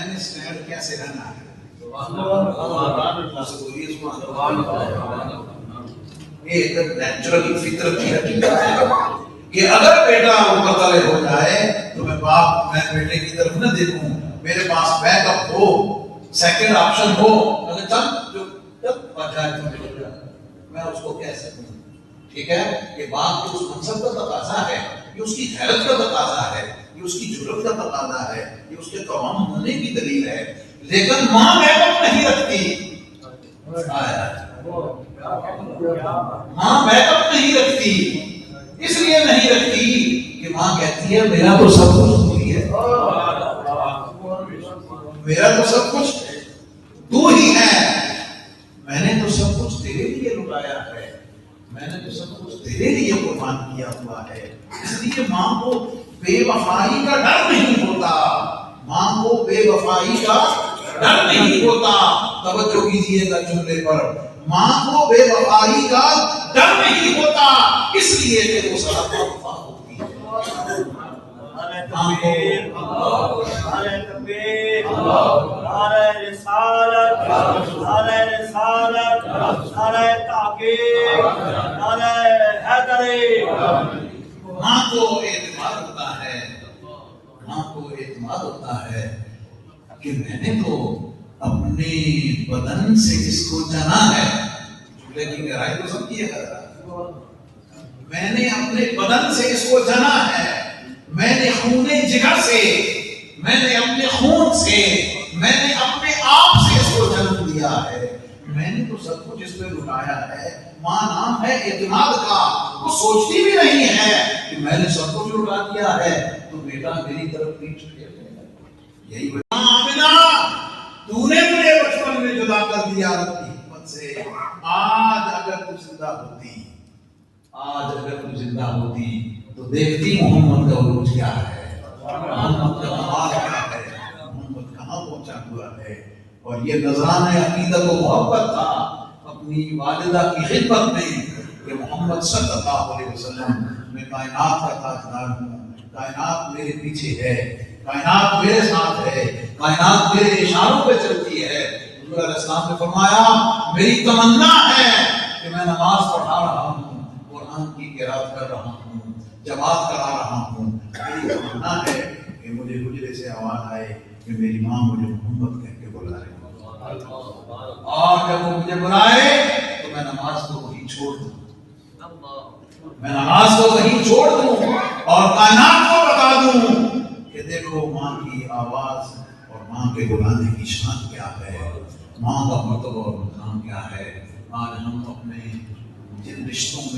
میں نے اسٹینڈ کیسے رہنا ہے. یہ نیچرل فطرت کی حقیقت ہے کہ اگر بیٹا مقتل ہو جائے تو میں بیٹے کی طرف نہ دیکھوں, میرے پاس بیک اپ ہو, سیکنڈ آپشن ہو, اگر میں اس کو کہہ سکوں. ٹھیک ہے, یہ بات جو اس منصب کا تقاضا ہے, یہ اس کی غیرت کا تقاضا ہے, یہ اس کی جرأت کا تقاضا ہے, یہ اس کے قوام ہونے کی دلیل ہے. لیکن ماں بیک اپ نہیں رکھتی, ماں بیک اپ نہیں رکھتی. اس لیے نہیں رکھتی کہ ماں کہتی ہے میرا تو سب کچھ تو ہی ہے, میرا تو سب کچھ تو ہی ہے, میں نے تو سب کچھ تیرے لیے لٹایا ہے, میں نے تو سب کچھ تیرے لیے قربان کیا ہوا ہے. اس لیے ماں کو بے وفائی کا ڈر نہیں ہوتا, ماں کو بے وفائی کا ڈر نہیں ہوتا. توجہ کیجیے گا جملے پر, ماں کو بے وفائی کا ڈر نہیں ہوتا, اس لیے کہ وہ سب وفا ہوتی ہے. ماں کو اعتماد ہوتا ہے, ماں کو اعتماد ہوتا ہے کہ میں نے تو اپنے بدن سے اس کو جنا ہے. جملے کی گہرائی کو سمجھیے گا, میں نے اپنے بدن سے اس کو جنا ہے, میں نے خون جگر سے, میں نے اپنے خون سے, میں نے اپنے آپ سے اس کو جنم دیا ہے, میں نے تو سب کچھ اس پہ لٹایا ہے. ماں نام ہے اعتماد کا, وہ سوچتی بھی نہیں ہے کہ میں نے سب کچھ لٹا دیا ہے تو بیٹا میری طرف پیچھ پھیر لے گا. یہی آمنہ, تو نے مجھے بچپن میں جدا کر دیا اپنی حکمت سے, آج اگر تو زندہ ہوتی, آج اگر تو زندہ ہوتی تو دیکھتی محمد کا عروج کیا ہے, محمد کا کمال کیا ہے, محمد کہاں پہنچا ہوا ہے. اور یہ نذرانہ عقیدت و محبت تھا اپنی والدہ کی خدمت میں کہ محمد صلی اللہ علیہ وسلم میں کائنات کا تاجدار ہوں, کائنات میرے پیچھے ہے, کائنات میرے ساتھ ہے, کائنات میرے اشاروں پہ چلتی ہے. حضور علیہ السلام نے فرمایا میری تمنا ہے کہ میں نماز پڑھا رہا ہوں, قرآن کی قرات کر رہا ہوں, جماعت کرا رہا ہوں, میری تمنا ہے کہ مجھے حجرے سے آواز آئے کہ میری ماں مجھے محمد کہہ کے بلا رہی ہے, اور جب وہ مجھے بلائے تو میں نماز کو وہیں چھوڑ دوں, میں نماز کو وہیں چھوڑ دوں اور کائنات کو بتا دوں کہ دیکھو ماں کی آواز اور ماں کے بلانے کی شان کیا ہے, ماں کا مرتبہ اور مقام کیا ہے. آج ہم اپنے جن رشتوں میں